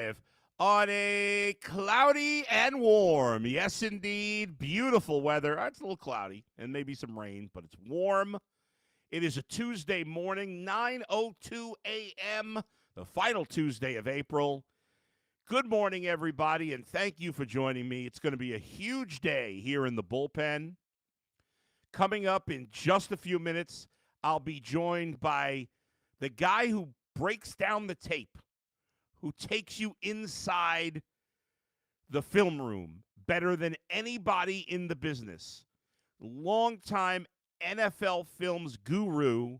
Live on a cloudy and warm, yes indeed, beautiful weather. It's a little cloudy and maybe some rain, but it's warm. It is a Tuesday morning, 9:02 a.m., the final Tuesday of April. Good morning, everybody, and thank you for joining me. It's going to be a huge day here in the bullpen. Coming up in just a few minutes, I'll be joined by the guy who breaks down the tape, who takes you inside the film room better than anybody in the business. Longtime NFL films guru,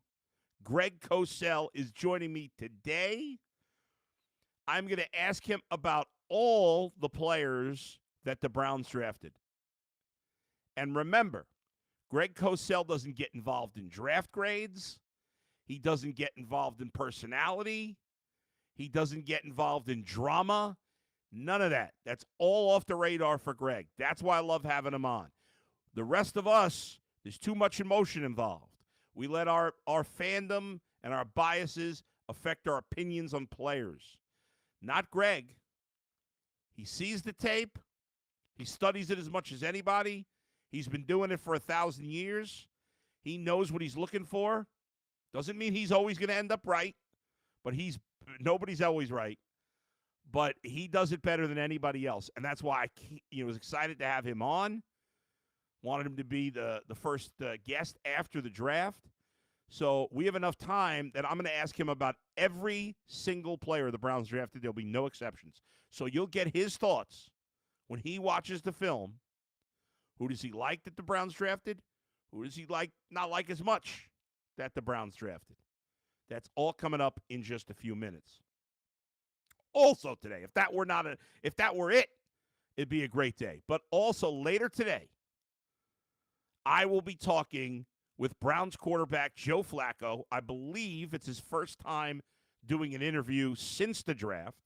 Greg Cosell, is joining me today. I'm going to ask him about all the players that the Browns drafted. And remember, Greg Cosell doesn't get involved in draft grades. He doesn't get involved in personality. He doesn't get involved in drama. None of that. That's all off the radar for Greg. That's why I love having him on. The rest of us, there's too much emotion involved. We let our fandom and our biases affect our opinions on players. Not Greg. He sees the tape. He studies it as much as anybody. He's been doing it for 1,000 years. He knows what he's looking for. Doesn't mean he's always going to end up right, but nobody's always right. But he does it better than anybody else, and that's why I was excited to have him on. Wanted him to be the first guest after the draft. So we have enough time that I'm going to ask him about every single player the Browns drafted. There'll be no exceptions. So you'll get his thoughts when he watches the film. Who does he like that the Browns drafted? Who does he not like as much that the Browns drafted? That's all coming up in just a few minutes. Also today, if that were it, it'd be a great day. But also later today, I will be talking with Browns quarterback Joe Flacco. I believe it's his first time doing an interview since the draft.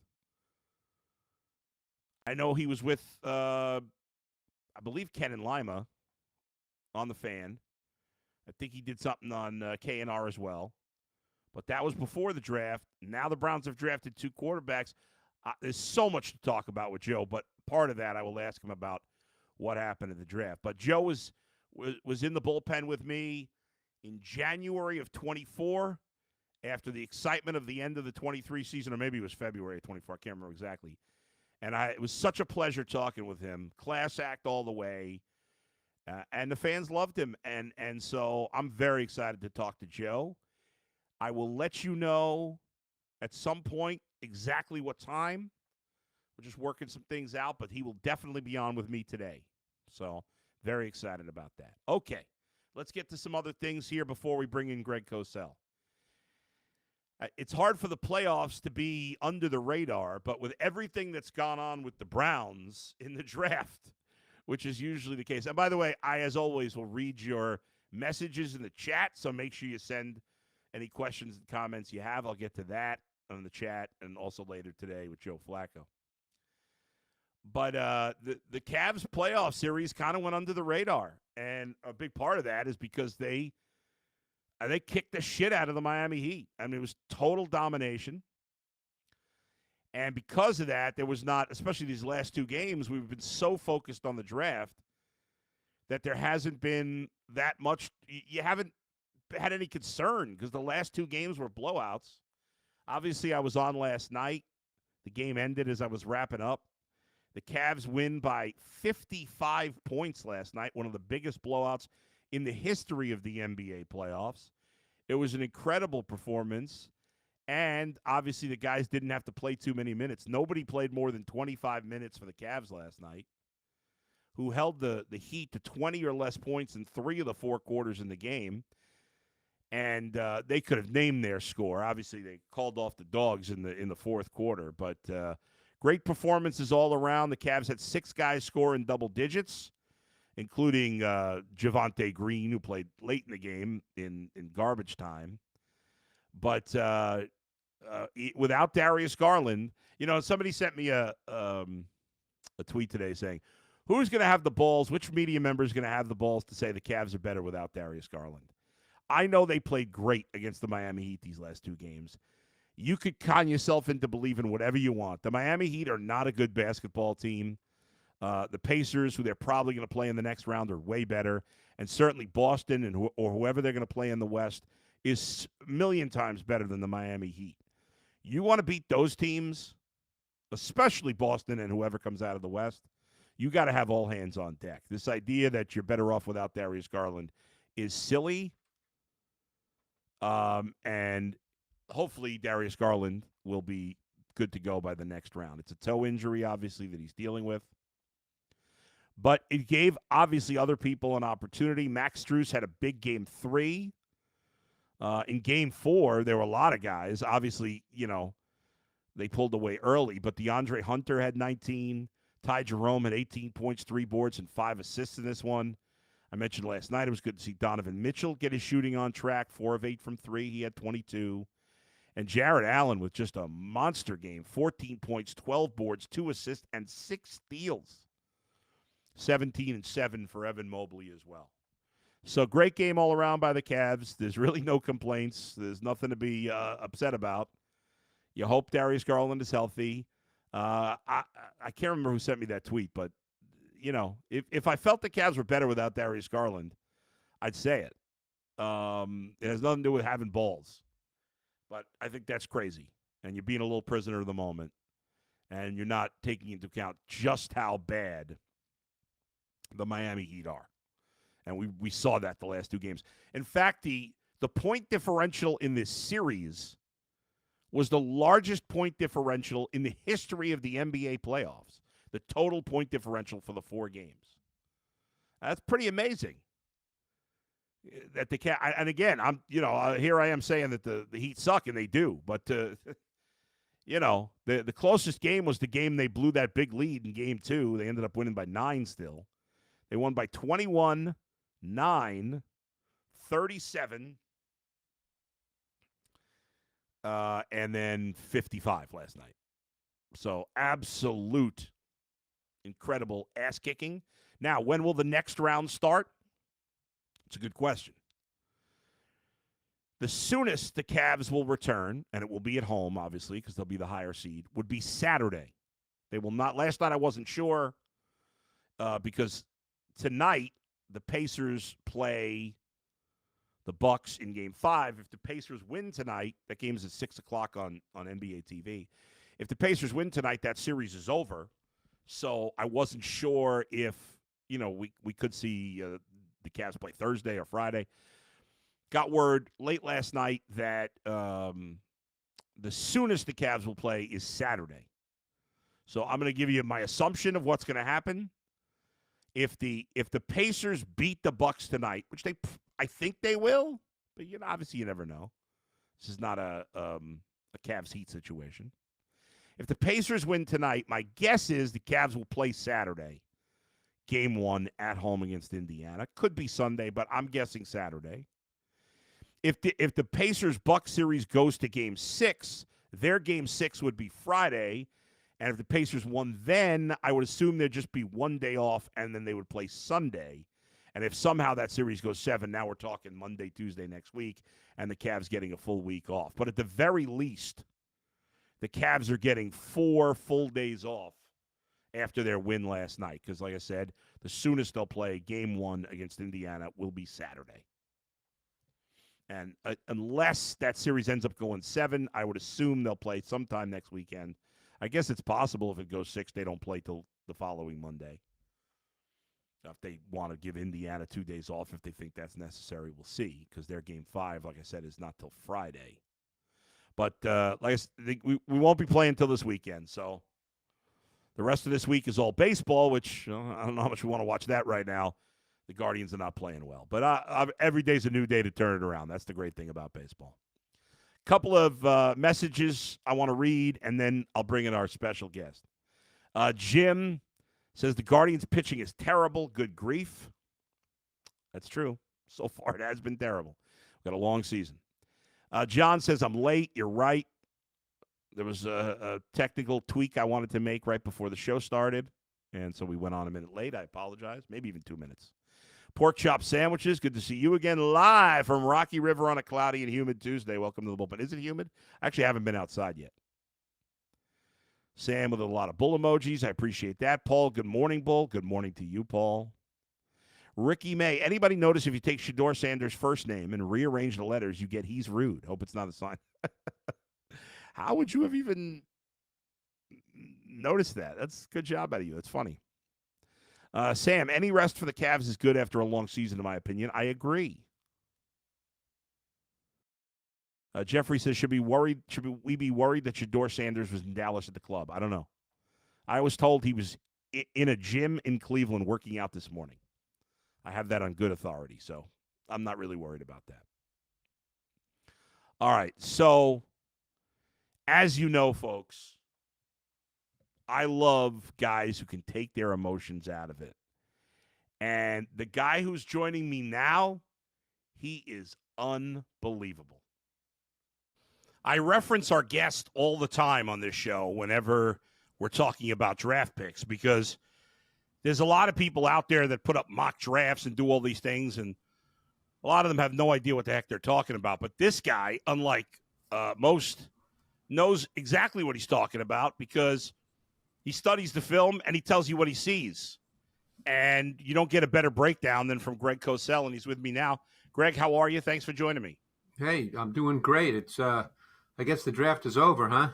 I know he was with I believe Ken and Lima on the Fan. I think he did something on KNR as well. But that was before the draft. Now the Browns have drafted two quarterbacks. There's so much to talk about with Joe, but part of that I will ask him about what happened in the draft. But Joe was in the bullpen with me in January of 24 after the excitement of the end of the 23 season, or maybe it was February of 24. I can't remember exactly. And it was such a pleasure talking with him. Class act all the way. And the fans loved him. And so I'm very excited to talk to Joe. I will let you know at some point exactly what time. We're just working some things out, but he will definitely be on with me today. So very excited about that. Okay, let's get to some other things here before we bring in Greg Cosell. It's hard for the playoffs to be under the radar, but with everything that's gone on with the Browns in the draft, which is usually the case. And by the way, I, as always, will read your messages in the chat, so make sure you send any questions and comments you have. I'll get to that on the chat and also later today with Joe Flacco. But the Cavs playoff series kind of went under the radar, and a big part of that is because they kicked the shit out of the Miami Heat. I mean, it was total domination. And because of that, there was not, especially these last two games, we've been so focused on the draft that there hasn't been that much. You haven't had any concern because the last two games were blowouts. Obviously, I was on last night. The game ended as I was wrapping up. The Cavs win by 55 points last night, one of the biggest blowouts in the history of the NBA playoffs. It was an incredible performance, and obviously the guys didn't have to play too many minutes. Nobody played more than 25 minutes for the Cavs last night, who held the Heat to 20 or less points in 3 of the 4 quarters in the game, and they could have named their score. Obviously, they called off the dogs in the fourth quarter, but great performances all around. The Cavs had 6 guys score in double digits, including Javonte Green, who played late in the game in garbage time. But without Darius Garland, somebody sent me a tweet today saying, who's going to have the balls, which media member is going to have the balls to say the Cavs are better without Darius Garland? I know they played great against the Miami Heat these last two games. You could con yourself into believing whatever you want. The Miami Heat are not a good basketball team. The Pacers, who they're probably going to play in the next round, are way better. And certainly Boston or whoever they're going to play in the West is a million times better than the Miami Heat. You want to beat those teams, especially Boston and whoever comes out of the West, you got to have all hands on deck. This idea that you're better off without Darius Garland is silly. And hopefully Darius Garland will be good to go by the next round. It's a toe injury, obviously, that he's dealing with. But it gave, obviously, other people an opportunity. Max Strus had a big Game 3. In Game 4, there were a lot of guys. Obviously, they pulled away early. But DeAndre Hunter had 19. Ty Jerome had 18 points, 3 boards, and 5 assists in this one. I mentioned last night it was good to see Donovan Mitchell get his shooting on track, 4 of 8 from 3. He had 22. And Jared Allen with just a monster game, 14 points, 12 boards, 2 assists, and 6 steals. 17 and 7 for Evan Mobley as well. So great game all around by the Cavs. There's really no complaints. There's nothing to be upset about. You hope Darius Garland is healthy. I can't remember who sent me that tweet, but, if I felt the Cavs were better without Darius Garland, I'd say it. It has nothing to do with having balls. But I think that's crazy. And you're being a little prisoner of the moment. And you're not taking into account just how bad the Miami Heat are. And we saw that the last two games. In fact, the point differential in this series was the largest point differential in the history of the NBA playoffs. The total point differential for the 4 games. That's pretty amazing. That they can't, and again, here I am saying that the Heat suck, and they do. But the closest game was the game they blew that big lead in Game 2. They ended up winning by 9 still. They won by 21, 9, 37, and then 55 last night. So absolute incredible ass kicking. Now, when will the next round start? It's a good question. The soonest the Cavs will return, and it will be at home, obviously, because they'll be the higher seed, would be Saturday. They will not. Last night I wasn't sure because tonight the Pacers play the Bucks in Game 5. If the Pacers win tonight, that game is at 6 o'clock on NBA TV. If the Pacers win tonight, that series is over. So I wasn't sure if, we could see the Cavs play Thursday or Friday. Got word late last night that the soonest the Cavs will play is Saturday. So I'm going to give you my assumption of what's going to happen. If the Pacers beat the Bucks tonight, which I think they will, but obviously you never know. This is not a Cavs Heat situation. If the Pacers win tonight, my guess is the Cavs will play Saturday. Game 1 at home against Indiana. Could be Sunday, but I'm guessing Saturday. If the Pacers-Bucks series goes to Game 6, their Game 6 would be Friday. And if the Pacers won then, I would assume there'd just be one day off, and then they would play Sunday. And if somehow that series goes 7, now we're talking Monday, Tuesday next week, and the Cavs getting a full week off. But at the very least, the Cavs are getting 4 full days off after their win last night. Because, like I said, the soonest they'll play Game 1 against Indiana will be Saturday. And unless that series ends up going 7, I would assume they'll play sometime next weekend. I guess it's possible if it goes 6, they don't play till the following Monday. If they want to give Indiana 2 days off, if they think that's necessary, we'll see. Because their Game 5, like I said, is not till Friday. But like I said, we won't be playing until this weekend. So the rest of this week is all baseball, which I don't know how much we want to watch that right now. The Guardians are not playing well. But every day's a new day to turn it around. That's the great thing about baseball. Couple of messages I want to read, and then I'll bring in our special guest. Jim says the Guardians' pitching is terrible. Good grief. That's true. So far, it has been terrible. We've got a long season. John says, I'm late. You're right. There was a technical tweak I wanted to make right before the show started, and so we went on a minute late. I apologize. Maybe even 2 minutes. Pork chop sandwiches. Good to see you again, live from Rocky River on a cloudy and humid Tuesday. Welcome to the bullpen. Is it humid? Actually, I haven't been outside yet. Sam with a lot of bull emojis. I appreciate that. Paul, good morning, Bull. Good morning to you, Paul. Ricky May. Anybody notice if you take Shedeur Sanders' first name and rearrange the letters, you get he's rude? Hope it's not a sign. How would you have even noticed that? That's a good job out of you. That's funny. Sam, any rest for the Cavs is good after a long season, in my opinion. I agree. Jeffrey says, should we be worried that Shedeur Sanders was in Dallas at the club? I don't know. I was told he was in a gym in Cleveland working out this morning. I have that on good authority, so I'm not really worried about that. All right, so as you know, folks, I love guys who can take their emotions out of it. And the guy who's joining me now, he is unbelievable. I reference our guest all the time on this show whenever we're talking about draft picks because there's a lot of people out there that put up mock drafts and do all these things, and a lot of them have no idea what the heck they're talking about. But this guy, unlike most, knows exactly what he's talking about because he studies the film and he tells you what he sees. And you don't get a better breakdown than from Greg Cosell, and he's with me now. Greg, how are you? Thanks for joining me. Hey, I'm doing great. It's I guess the draft is over, huh?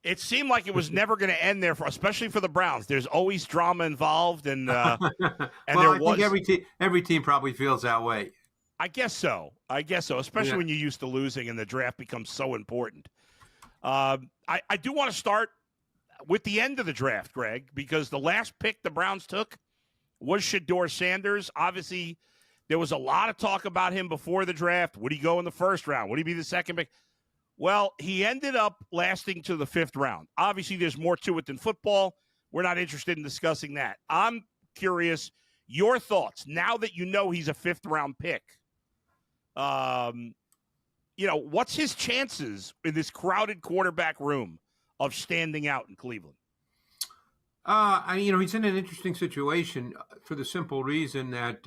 It seemed like it was never going to end there, especially for the Browns. There's always drama involved, and well, I think every team probably feels that way. I guess so, especially when you're used to losing and the draft becomes so important. I do want to start with the end of the draft, Greg, because the last pick the Browns took was Shedeur Sanders. Obviously, there was a lot of talk about him before the draft. Would he go in the first round? Would he be the second pick? Well, he ended up lasting to the fifth round. Obviously, there's more to it than football. We're not interested in discussing that. I'm curious, your thoughts, now that you know he's a fifth-round pick. What's his chances in this crowded quarterback room of standing out in Cleveland? He's in an interesting situation for the simple reason that,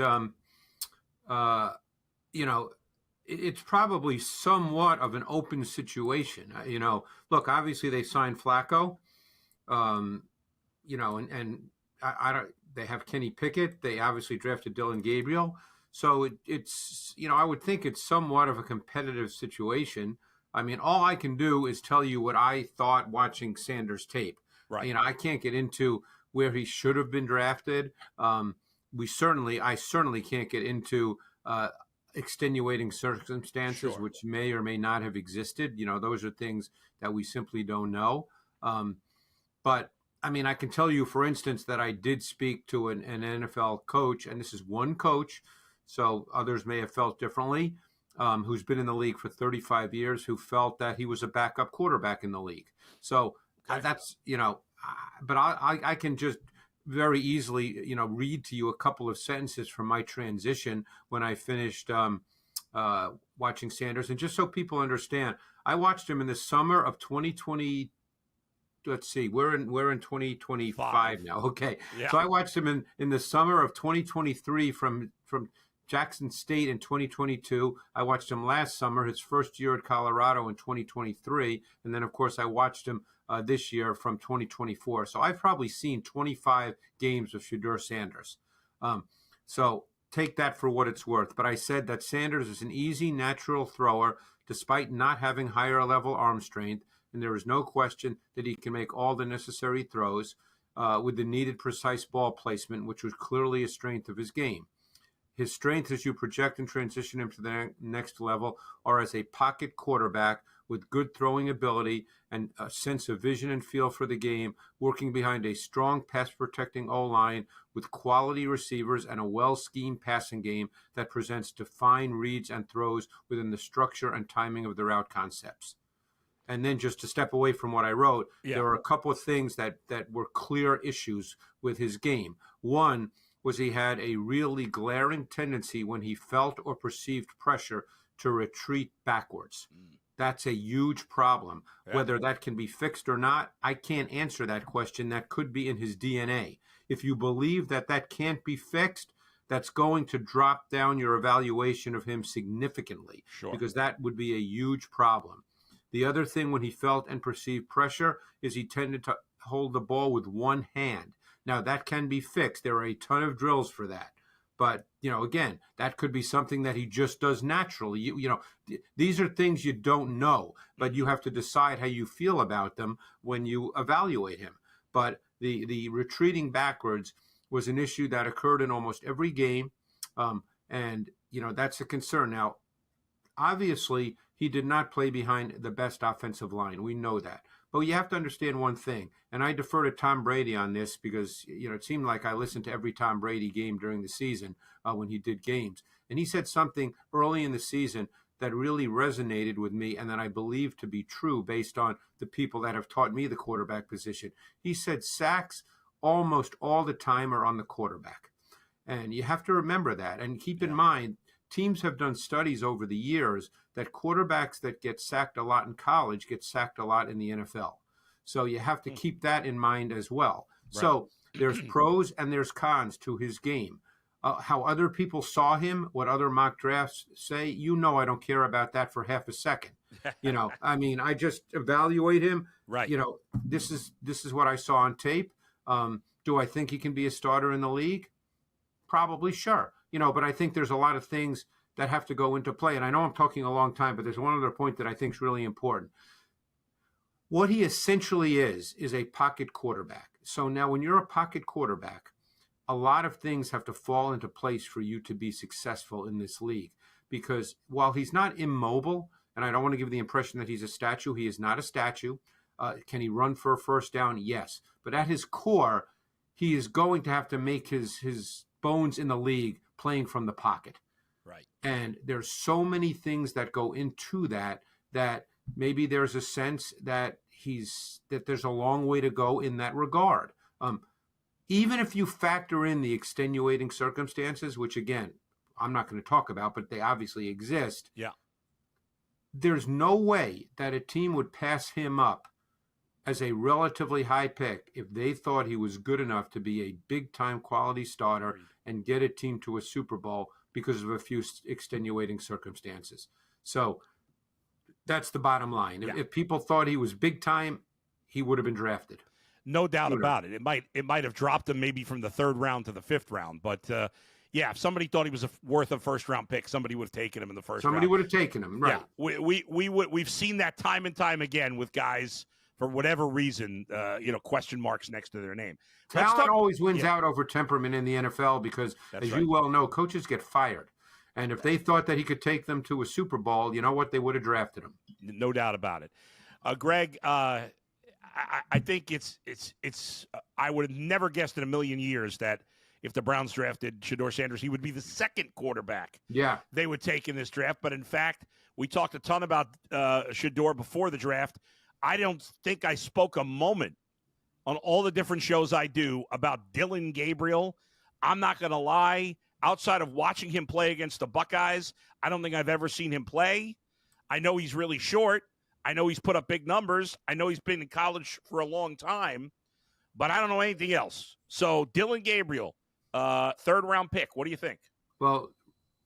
it's probably somewhat of an open situation. Look, obviously they signed Flacco, and I don't. They have Kenny Pickett. They obviously drafted Dylan Gabriel. So it's I would think it's somewhat of a competitive situation. I mean, all I can do is tell you what I thought watching Sanders tape. Right. I can't get into where he should have been drafted. I certainly can't get into extenuating circumstances, Sure, which may or may not have existed. Those are things that we simply don't know. But I mean, I can tell you, for instance, that I did speak to an NFL coach, and this is one coach, so others may have felt differently, who's been in the league for 35 years, who felt that he was a backup quarterback in the league. So that's, but I can just very easily, read to you a couple of sentences from my transition when I finished watching Sanders. And just so people understand, I watched him in the summer of 2020. Let's see, we're in 2025 now. Okay. Yeah. So I watched him in the summer of 2023 from Jackson State in 2022. I watched him last summer, his first year at Colorado in 2023. And then, of course, I watched him this year from 2024. So I've probably seen 25 games of Shedeur Sanders. So take that for what it's worth. But I said that Sanders is an easy, natural thrower, despite not having higher level arm strength. And there is no question that he can make all the necessary throws with the needed precise ball placement, which was clearly a strength of his game. His strengths as you project and transition him to the next level are as a pocket quarterback with good throwing ability and a sense of vision and feel for the game, working behind a strong pass-protecting O-line with quality receivers and a well-schemed passing game that presents defined reads and throws within the structure and timing of the route concepts. And then just to step away from what I wrote, there were a couple of things that were clear issues with his game. One was he had a really glaring tendency when he felt or perceived pressure to retreat backwards. That's a huge problem. Yeah. Whether that can be fixed or not, I can't answer that question. That could be in his DNA. If you believe that can't be fixed, that's going to drop down your evaluation of him significantly, Sure. because that would be a huge problem. The other thing, when he felt and perceived pressure, is he tended to hold the ball with one hand. Now, that can be fixed. There are a ton of drills for that. But, again, that could be something that he just does naturally. These are things you don't know, but you have to decide how you feel about them when you evaluate him. But the retreating backwards was an issue that occurred in almost every game. And that's a concern. Now, obviously, he did not play behind the best offensive line. We know that. But you have to understand one thing, and I defer to Tom Brady on this because, it seemed like I listened to every Tom Brady game during the season when he did games. And he said something early in the season that really resonated with me and that I believe to be true based on the people that have taught me the quarterback position. He said sacks almost all the time are on the quarterback. And you have to remember that. And keep in mind, teams have done studies over the years that quarterbacks that get sacked a lot in college get sacked a lot in the NFL. So you have to keep that in mind as well. Right. So there's pros and there's cons to his game. How other people saw him, what other mock drafts say, I don't care about that for half a second. I just evaluate him. Right. This is what I saw on tape. Do I think he can be a starter in the league? Probably, sure. But I think there's a lot of things that have to go into play. And I know I'm talking a long time, but there's one other point that I think is really important. What he essentially is a pocket quarterback. So now when you're a pocket quarterback, a lot of things have to fall into place for you to be successful in this league. Because while he's not immobile, and I don't want to give the impression that he's a statue, he is not a statue. Can he run for a first down? Yes. But at his core, he is going to have to make his bones in the league playing from the pocket. Right. And there's so many things that go into that maybe there's a sense that there's a long way to go in that regard. Even if you factor in the extenuating circumstances, which again, I'm not going to talk about, but they obviously exist. Yeah. There's no way that a team would pass him up as a relatively high pick if they thought he was good enough to be a big-time quality starter and get a team to a Super Bowl because of a few extenuating circumstances. So that's the bottom line. Yeah. If people thought he was big-time, he would have been drafted. No doubt about it. It might have dropped him maybe from the 3rd round to the 5th round. But, if somebody thought he was worth a first-round pick, somebody would have taken him in the first round. Somebody would have taken him, right. Yeah, we've seen that time and time again with guys – for whatever reason, question marks next to their name. Talent always wins out over temperament in the NFL because, you well know, coaches get fired. And if they thought that he could take them to a Super Bowl, you know what? They would have drafted him. No doubt about it. Greg, I think it's I would have never guessed in a million years that if the Browns drafted Shedeur Sanders, he would be the 2nd quarterback they would take in this draft. But, in fact, we talked a ton about Shedeur before the draft. I don't think I spoke a moment on all the different shows I do about Dillon Gabriel. I'm not going to lie. Outside of watching him play against the Buckeyes, I don't think I've ever seen him play. I know he's really short. I know he's put up big numbers. I know he's been in college for a long time, but I don't know anything else. So Dillon Gabriel, 3rd-round pick. What do you think? Well,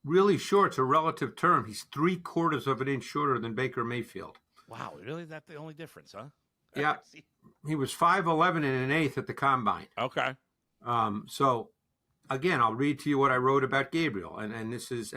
really short's a relative term. He's 3/4 of an inch shorter than Baker Mayfield. Wow, really? That's the only difference, huh? Yeah. He was 5'11" and 1/8 at the combine. Okay. So, again, I'll read to you what I wrote about Gabriel. And this is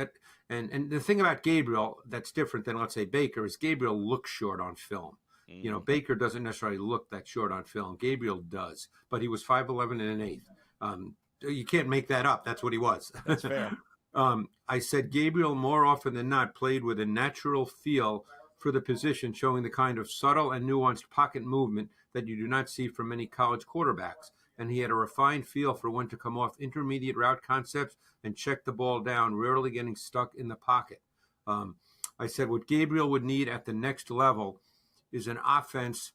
and the thing about Gabriel that's different than, let's say, Baker is Gabriel looks short on film. Mm-hmm. Baker doesn't necessarily look that short on film. Gabriel does. But he was 5'11" and 1/8. You can't make that up. That's what he was. That's fair. I said Gabriel more often than not played with a natural feel for the position, showing the kind of subtle and nuanced pocket movement that you do not see from many college quarterbacks. And he had a refined feel for when to come off intermediate route concepts and check the ball down, rarely getting stuck in the pocket. I said what Gabriel would need at the next level is an offense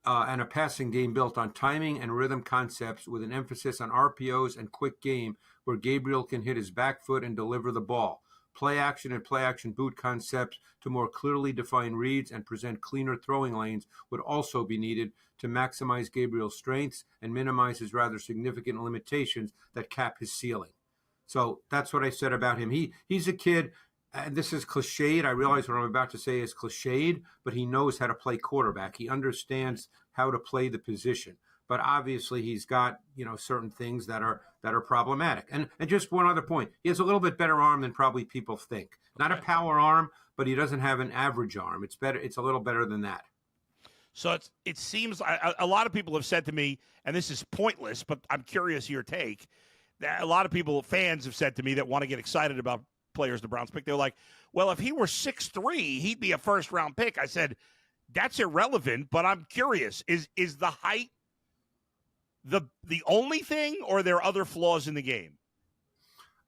and a passing game built on timing and rhythm concepts with an emphasis on RPOs and quick game where Gabriel can hit his back foot and deliver the ball. Play action and play action boot concepts to more clearly define reads and present cleaner throwing lanes would also be needed to maximize Gabriel's strengths and minimize his rather significant limitations that cap his ceiling. So that's what I said about him. He's a kid, and this is cliched. I realize what I'm about to say is cliched, but he knows how to play quarterback. He understands how to play the position. But obviously, he's got certain things that are problematic. And just one other point: he has a little bit better arm than probably people think. Not a power arm, but he doesn't have an average arm. It's better. It's a little better than that. So it seems a lot of people have said to me, and this is pointless, but I'm curious your take. That a lot of people, fans, have said to me that want to get excited about players the Browns pick. They're like, well, if he were 6'3", he'd be a first-round pick. I said, that's irrelevant, but I'm curious. Is the height the only thing, or are there other flaws in the game?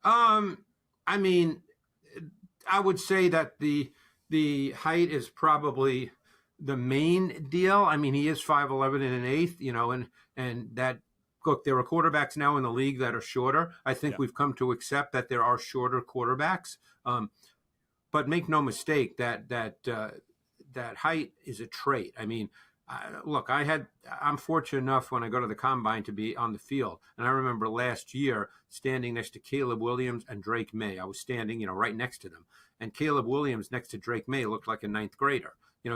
I mean, I would say that the height is probably the main deal. I mean, he is 5'11" and an eighth, and that. Look, there are quarterbacks now in the league that are shorter. I think we've come to accept that there are shorter quarterbacks. But make no mistake that height is a trait. I mean, look, I'm fortunate enough when I go to the combine to be on the field. And I remember last year standing next to Caleb Williams and Drake May. I was standing, right next to them. And Caleb Williams next to Drake May looked like a ninth grader.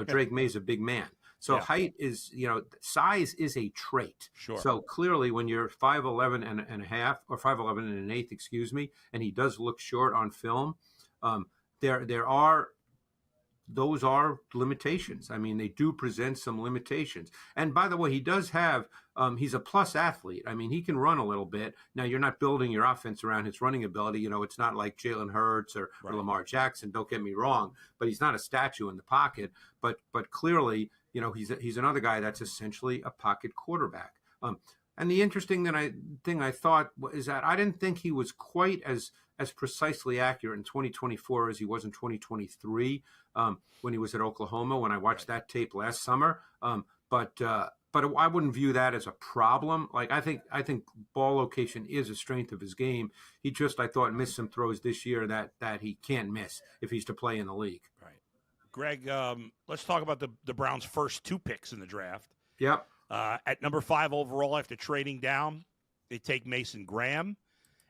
Drake May's a big man. So height is, size is a trait. Sure. So clearly when you're 5'11" and a half, or 5'11" and an eighth, and he does look short on film, those are limitations. I mean, they do present some limitations. And by the way, he does have, he's a plus athlete. I mean, he can run a little bit. Now, you're not building your offense around his running ability. It's not like Jalen Hurts or Lamar Jackson. Don't get me wrong. But he's not a statue in the pocket. But clearly, he's another guy that's essentially a pocket quarterback. And the interesting thing I thought is that I didn't think he was quite as precisely accurate in 2024 as he was in 2023 when he was at Oklahoma, when I watched that tape last summer. But I wouldn't view that as a problem. Like, I think ball location is a strength of his game. He just, I thought, missed some throws this year that he can't miss if he's to play in the league. Right. Greg, let's talk about the Browns' first two picks in the draft. Yep. At number 5 overall, after trading down, they take Mason Graham.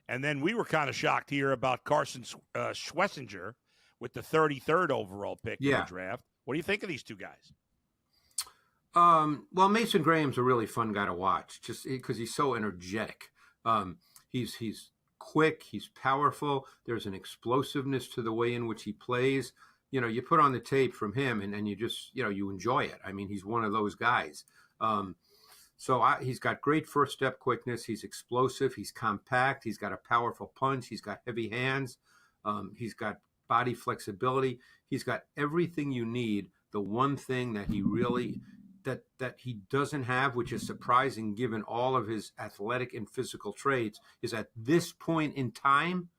And then we were kind of shocked here about Carson Schlesinger with the 33rd overall pick in the draft. What do you think of these two guys? Well, Mason Graham's a really fun guy to watch, just because he's so energetic. He's quick, he's powerful. There's an explosiveness to the way in which he plays. You put on the tape from him, and you just, you enjoy it. I mean, he's one of those guys. He's got great first step quickness. He's explosive. He's compact. He's got a powerful punch. He's got heavy hands. He's got body flexibility. He's got everything you need. The one thing that he really that he doesn't have, which is surprising given all of his athletic and physical traits, is at this point in time,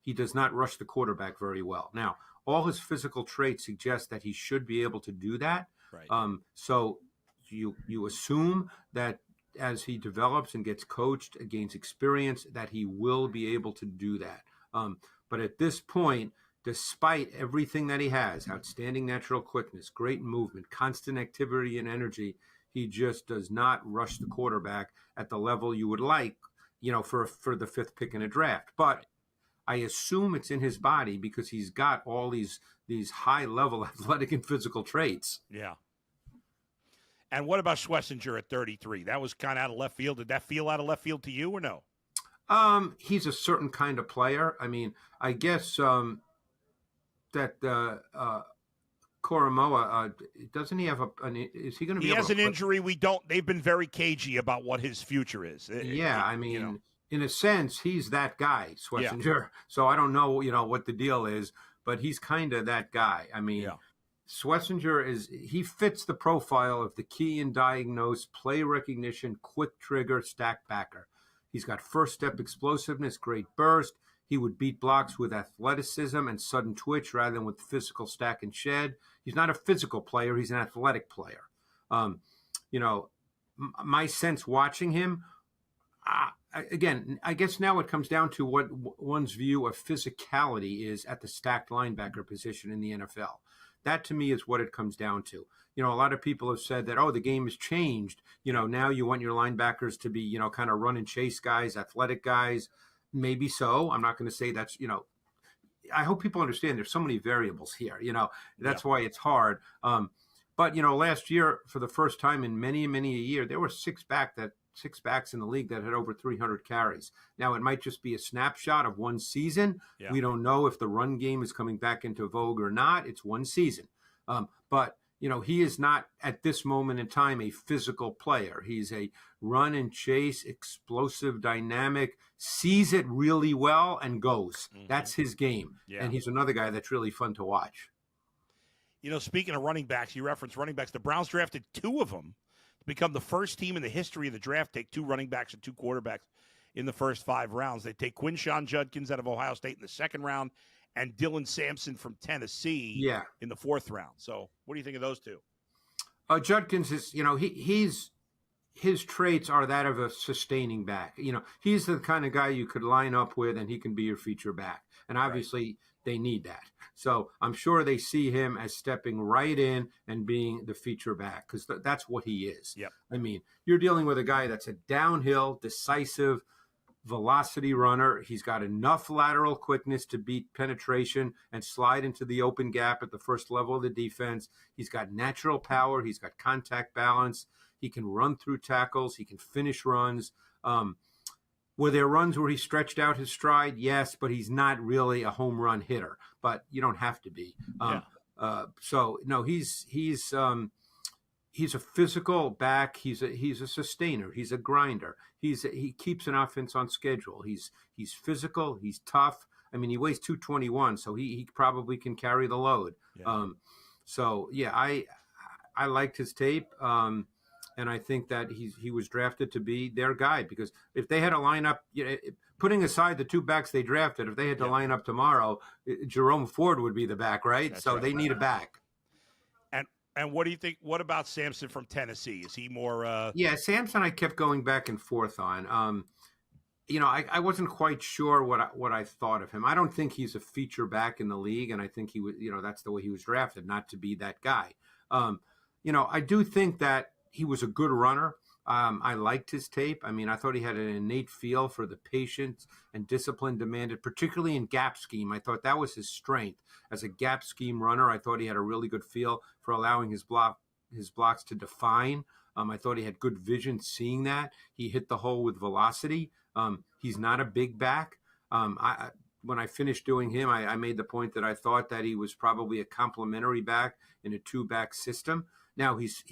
he does not rush the quarterback very well. Now, all his physical traits suggest that he should be able to do that. Right. So you assume that as he develops and gets coached, gains experience, that he will be able to do that. But at this point, despite everything that he has, outstanding natural quickness, great movement, constant activity and energy, he just does not rush the quarterback at the level you would like, for the 5th pick in a draft. But I assume it's in his body because he's got all these high-level athletic and physical traits. Yeah. And what about Schlesinger at 33? That was kind of out of left field. Did that feel out of left field to you or no? He's a certain kind of player. I mean, I guess that Koromoa, doesn't he have is he going to be He has an injury. They've been very cagey about what his future is. I mean, in a sense, he's that guy, Schlesinger. Yeah. So I don't know, what the deal is, but he's kind of that guy. I mean, Schlesinger he fits the profile of the key and diagnose, play recognition, quick trigger, stack backer. He's got first step explosiveness, great burst. He would beat blocks with athleticism and sudden twitch rather than with physical stack and shed. He's not a physical player. He's an athletic player. My sense watching him, again, I guess now it comes down to what one's view of physicality is at the stacked linebacker position in the NFL. That, to me, is what it comes down to. A lot of people have said that, the game has changed. Now you want your linebackers to be, kind of run and chase guys, athletic guys. maybe so. I'm not going to say that's, I hope people understand there's so many variables here. That's why it's hard. But last year, for the first time in many a year, there were six backs in the league that had over 300 carries. Now, it might just be a snapshot of one season. Yeah. We don't know if the run game is coming back into vogue or not. It's one season. But he is not at this moment in time a physical player. He's a run and chase, explosive, dynamic, sees it really well and goes. Mm-hmm. That's his game. Yeah. And he's another guy that's really fun to watch. Speaking of running backs, you referenced running backs. The Browns drafted two of them to become the first team in the history of the draft to take two running backs and two quarterbacks in the first 5 rounds. They take Quinshon Judkins out of Ohio State in the 2nd round and Dylan Sampson from Tennessee in the 4th round. So what do you think of those two? Judkins is, his traits are that of a sustaining back. He's the kind of guy you could line up with and he can be your feature back. And obviously they need that. So I'm sure they see him as stepping right in and being the feature back because that's what he is. Yep. I mean, you're dealing with a guy that's a downhill, decisive, velocity runner. He's got enough lateral quickness to beat penetration and slide into the open gap at the first level of the defense. He's got natural power. He's got contact balance. He can run through tackles. He can finish runs. Were there runs where he stretched out his stride? Yes, but he's not really a home run hitter. But you don't have to be. So no, he's a physical back. He's a sustainer. He's a grinder. He keeps an offense on schedule. He's physical. He's tough. I mean, he weighs 221, so he probably can carry the load. Yeah. I liked his tape, and I think that he was drafted to be their guy because if they had a lineup, putting aside the two backs they drafted, if they had to line up tomorrow, Jerome Ford would be the back, right? That's so right. They need a back. And what do you think? What about Sampson from Tennessee? Is he more? Yeah, Sampson, I kept going back and forth on. I wasn't quite sure what I thought of him. I don't think he's a feature back in the league, and I think he was. That's the way he was drafted, not to be that guy. I do think that he was a good runner. I liked his tape. I mean, I thought he had an innate feel for the patience and discipline demanded, particularly in gap scheme. I thought that was his strength. As a gap scheme runner, I thought he had a really good feel for allowing his blocks to define. I thought he had good vision seeing that. He hit the hole with velocity. He's not a big back. When I finished doing him, I made the point that I thought that he was probably a complementary back in a 2-back system. Now, he's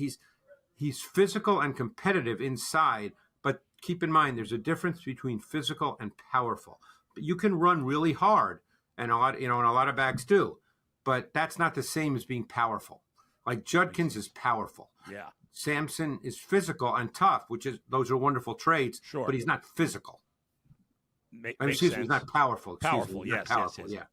physical and competitive inside, but keep in mind there's a difference between physical and powerful. You can run really hard, and a lot of backs do, but that's not the same as being powerful. Like Judkins is powerful. Yeah. Sampson is physical and tough, those are wonderful traits. Sure. But he's not physical. He's not powerful. Powerful, yes. Yeah.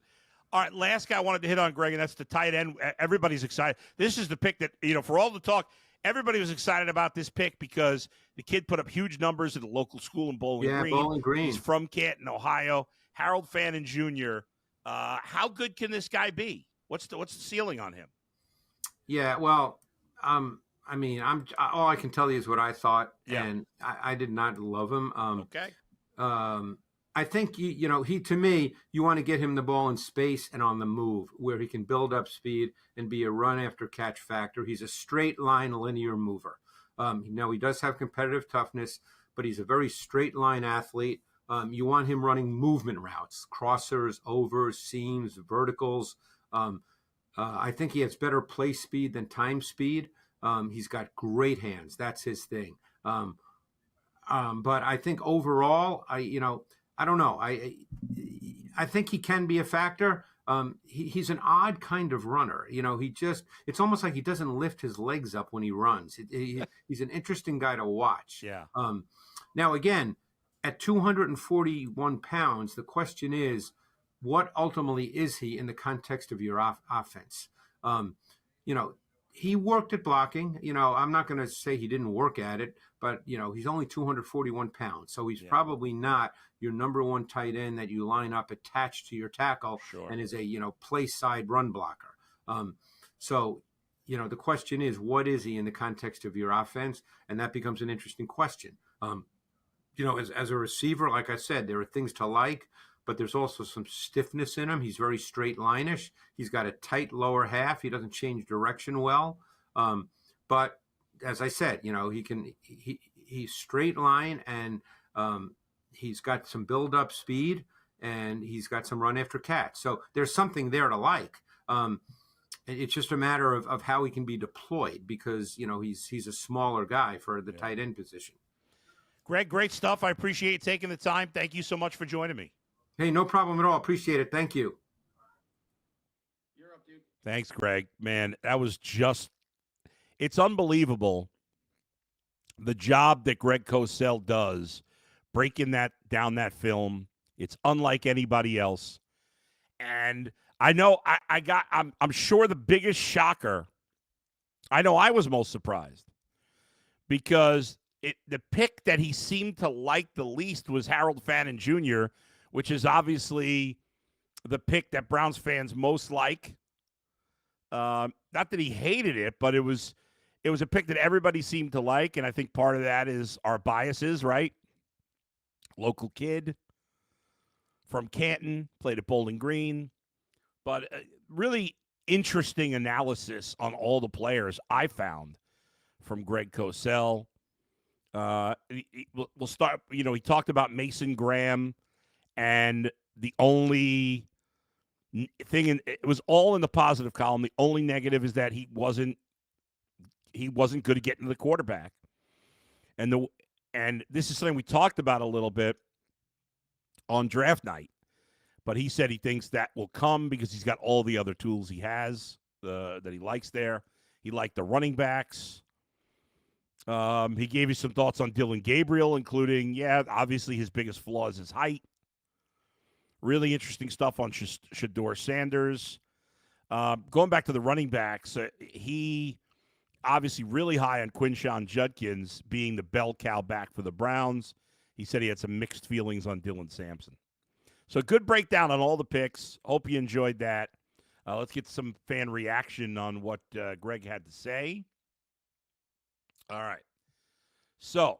All right, last guy I wanted to hit on, Greg, and that's the tight end. Everybody's excited. This is the pick that, for all the talk, everybody was excited about this pick because the kid put up huge numbers at a local school in Bowling Green. Bowling Green. He's from Canton, Ohio. Harold Fannin Jr. How good can this guy be? What's the ceiling on him? Yeah, well, all I can tell you is what I thought, and I did not love him. Okay. I think to me, you want to get him the ball in space and on the move where he can build up speed and be a run after catch factor. He's a straight line linear mover. He does have competitive toughness, but he's a very straight line athlete. You want him running movement routes, crossers, overs, seams, verticals. I think he has better play speed than time speed. He's got great hands. That's his thing. But I think overall, I don't know. I think he can be a factor. He's an odd kind of runner. It's almost like he doesn't lift his legs up when he runs. He's an interesting guy to watch. Yeah. Now, again, at 241 pounds, the question is, what ultimately is he in the context of your offense? He worked at blocking. I'm not going to say he didn't work at it, but, he's only 241 pounds. So he's probably not your number one tight end that you line up attached to your tackle and is a, play side run blocker. So the question is, what is he in the context of your offense? And that becomes an interesting question. as a receiver, like I said, there are things to like, but there's also some stiffness in him. He's very straight lineish. He's got a tight lower half. He doesn't change direction well. But as I said, he's straight line, and he's got some build up speed, and he's got some run after catch. So there's something there to like. It's just a matter of how he can be deployed, because he's a smaller guy for the tight end position. Greg, great stuff. I appreciate you taking the time. Thank you so much for joining me. Hey, no problem at all. Appreciate it. Thank you. You're up, dude. Thanks, Greg. Man, that was it's unbelievable the job that Greg Cosell does breaking down that film. It's unlike anybody else. And I know I'm sure the biggest shocker, I know I was most surprised, because the pick that he seemed to like the least was Harold Fannin Jr., which is obviously the pick that Browns fans most like. Not that he hated it, but it was a pick that everybody seemed to like, and I think part of that is our biases, right? Local kid from Canton, played at Bowling Green, but really interesting analysis on all the players I found from Greg Cosell. We'll start, he talked about Mason Graham, and the only thing, it was all in the positive column. The only negative is that he wasn't good at getting to the quarterback. And this is something we talked about a little bit on draft night, but he said he thinks that will come because he's got all the other tools he has that he likes there. He liked the running backs. He gave you some thoughts on Dylan Gabriel, including, obviously his biggest flaw is his height. Really interesting stuff on Shedeur Sanders. Going back to the running backs, he obviously really high on Quinshon Judkins being the bell cow back for the Browns. He said he had some mixed feelings on Dylan Sampson. So good breakdown on all the picks. Hope you enjoyed that. Let's get some fan reaction on what Greg had to say. All right. So,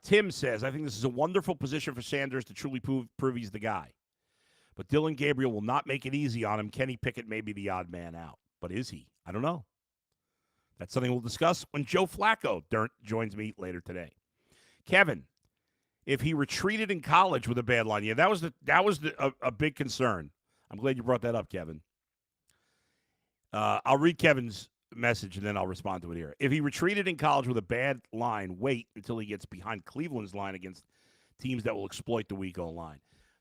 Tim says, I think this is a wonderful position for Sanders to truly prove he's the guy. But Dylan Gabriel will not make it easy on him. Kenny Pickett may be the odd man out. But is he? I don't know. That's something we'll discuss when Joe Flacco joins me later today. Kevin, if he retreated in college with a bad line, that was a big concern. I'm glad you brought that up, Kevin. I'll read Kevin's message and then I'll respond to it here. If he retreated in college with a bad line, wait until he gets behind Cleveland's line against teams that will exploit the weak O-line.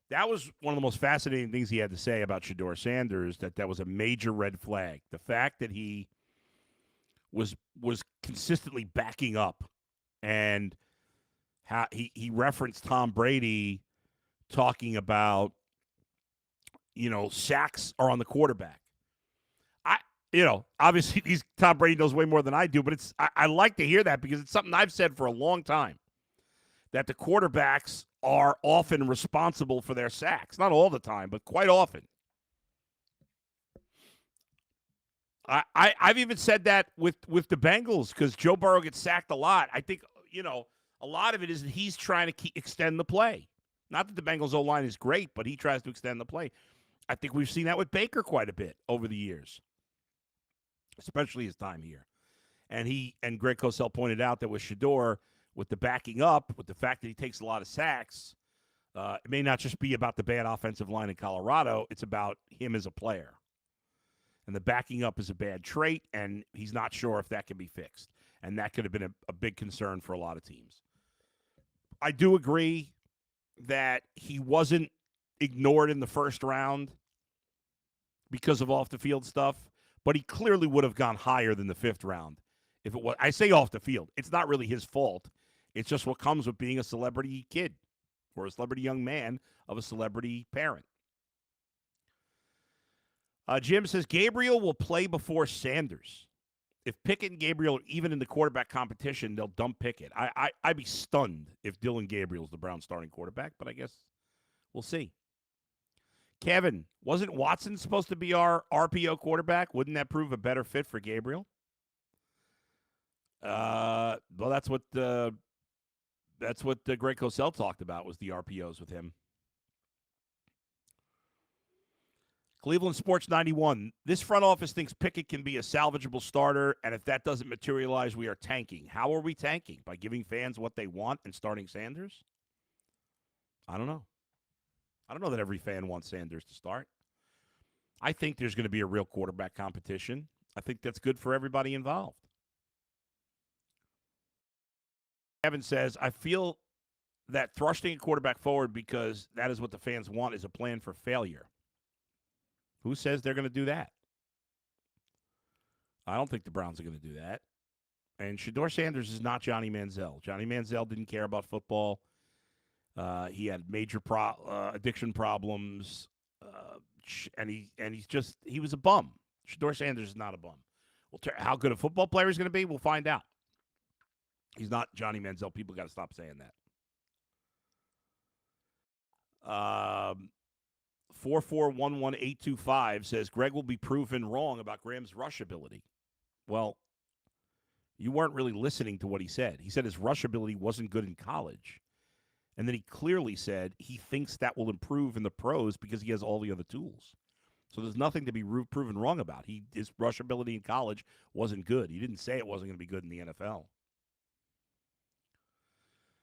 That was one of the most fascinating things he had to say about Shedeur Sanders, that was a major red flag. The fact that he was consistently backing up, and how he referenced Tom Brady talking about, sacks are on the quarterback. Obviously Tom Brady knows way more than I do, but I like to hear that because it's something I've said for a long time, that the quarterbacks are often responsible for their sacks. Not all the time, but quite often. I've even said that with the Bengals, because Joe Burrow gets sacked a lot. I think, a lot of it is that he's trying to extend the play. Not that the Bengals O-line is great, but he tries to extend the play. I think we've seen that with Baker quite a bit over the years, especially his time here. And Greg Cosell pointed out that with Shedeur, with the backing up, with the fact that he takes a lot of sacks, it may not just be about the bad offensive line in Colorado. It's about him as a player. And the backing up is a bad trait, and he's not sure if that can be fixed. And that could have been a big concern for a lot of teams. I do agree that he wasn't ignored in the first round because of off-the-field stuff, but he clearly would have gone higher than the fifth round. If it was, I say off the field, it's not really his fault. It's just what comes with being a celebrity kid or a celebrity young man of a celebrity parent. Jim says Gabriel will play before Sanders. If Pickett and Gabriel are even in the quarterback competition, they'll dump Pickett. I'd be stunned if Dylan Gabriel's the Browns starting quarterback, but I guess we'll see. Kevin, wasn't Watson supposed to be our RPO quarterback? Wouldn't that prove a better fit for Gabriel? Well, that's what That's what Greg Cosell talked about was the RPOs with him. Cleveland Sports 91. This front office thinks Pickett can be a salvageable starter, and if that doesn't materialize, we are tanking. How are we tanking? By giving fans what they want and starting Sanders? I don't know. I don't know that every fan wants Sanders to start. I think there's going to be a real quarterback competition. I think that's good for everybody involved. Kevin says, I feel that thrusting a quarterback forward because that is what the fans want is a plan for failure. Who says they're going to do that? I don't think the Browns are going to do that. And Shedeur Sanders is not Johnny Manziel. Johnny Manziel didn't care about football. He had major addiction problems, and he was a bum. Shedeur Sanders is not a bum. How good a football player he's going to be, we'll find out. He's not Johnny Manziel. People got to stop saying that. 4411825 says Greg will be proven wrong about Graham's rush ability. Well, you weren't really listening to what he said. He said his rush ability wasn't good in college. And then he clearly said he thinks that will improve in the pros because he has all the other tools. So there's nothing to be proven wrong about. His rush ability in college wasn't good. He didn't say it wasn't going to be good in the NFL.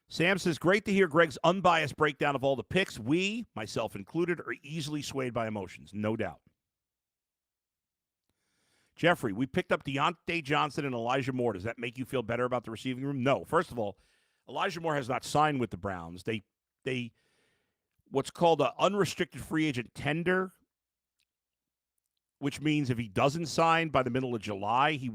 Sam says, great to hear Greg's unbiased breakdown of all the picks. We, myself included, are easily swayed by emotions, no doubt. Jeffrey, we picked up Deontay Johnson and Elijah Moore. Does that make you feel better about the receiving room? No. First of all, Elijah Moore has not signed with the Browns. They what's called an unrestricted free agent tender, which means if he doesn't sign by the middle of July, he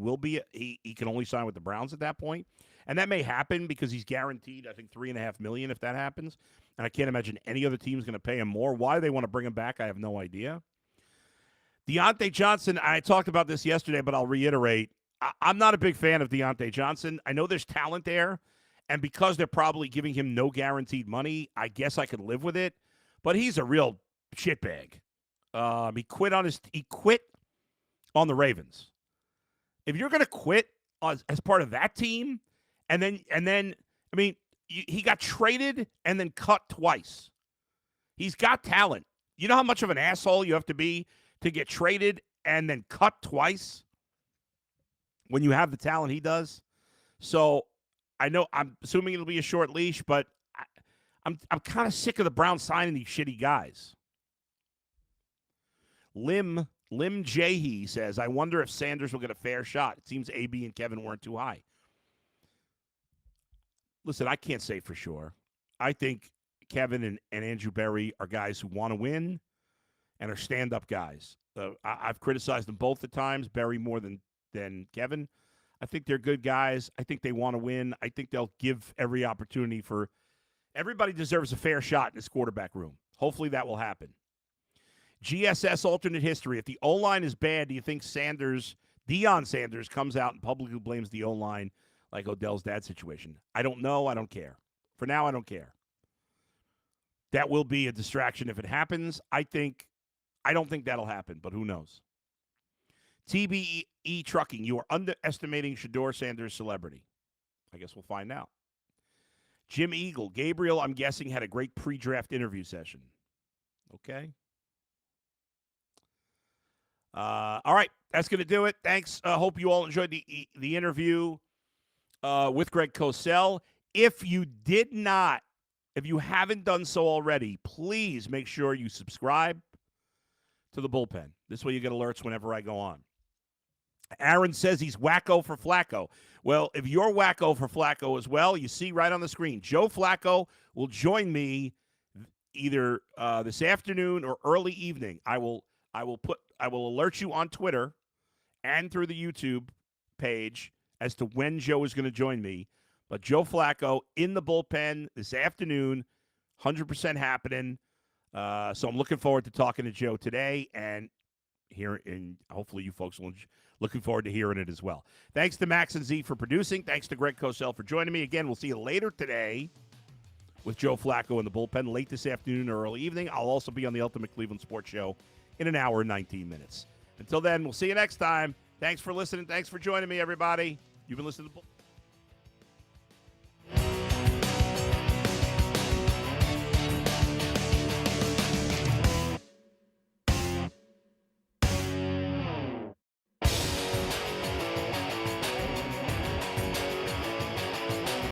can only sign with the Browns at that point. And that may happen because he's guaranteed, I think, $3.5 million if that happens. And I can't imagine any other team is going to pay him more. Why they want to bring him back, I have no idea. Deontay Johnson, I talked about this yesterday, but I'll reiterate. I'm not a big fan of Deontay Johnson. I know there's talent there, and because they're probably giving him no guaranteed money, I guess I could live with it. But he's a real shitbag. He quit on the Ravens. If you're going to quit as part of that team, and then I mean, he got traded and then cut twice. He's got talent. You know how much of an asshole you have to be to get traded and then cut twice when you have the talent he does? So I know I'm assuming it'll be a short leash, but I'm kind of sick of the Browns signing these shitty guys. Lim Jahe says, I wonder if Sanders will get a fair shot. It seems AB and Kevin weren't too high. Listen, I can't say for sure. I think Kevin and Andrew Berry are guys who want to win and are stand-up guys. I've criticized them both at times, Berry more than Kevin. I think they're good guys. I think they want to win. I think they'll give every opportunity for – everybody deserves a fair shot in this quarterback room. Hopefully that will happen. GSS alternate history. If the O-line is bad, do you think Deion Sanders comes out and publicly blames the O-line like Odell's dad situation? I don't know. I don't care. For now, I don't care. That will be a distraction if it happens. I don't think that'll happen, but who knows? TBE Trucking, you are underestimating Shedeur Sanders' celebrity. I guess we'll find out. Jim Eagle, Gabriel, I'm guessing, had a great pre-draft interview session. Okay. All right, that's going to do it. Thanks. Hope you all enjoyed the interview with Greg Cosell. If you haven't done so already, please make sure you subscribe to the Bullpen. This way you get alerts whenever I go on. Aaron says he's wacko for Flacco. Well, if you're wacko for Flacco as well, you see right on the screen, Joe Flacco will join me either this afternoon or early evening. I will alert you on Twitter and through the YouTube page as to when Joe is going to join me. But Joe Flacco in the Bullpen this afternoon, 100% happening. So I'm looking forward to talking to Joe today and hopefully you folks will looking forward to hearing it as well. Thanks to Max and Z for producing. Thanks to Greg Cosell for joining me. Again, we'll see you later today with Joe Flacco in the Bullpen, late this afternoon or early evening. I'll also be on the Ultimate Cleveland Sports Show in an hour and 19 minutes. Until then, we'll see you next time. Thanks for listening. Thanks for joining me, everybody. You've been listening to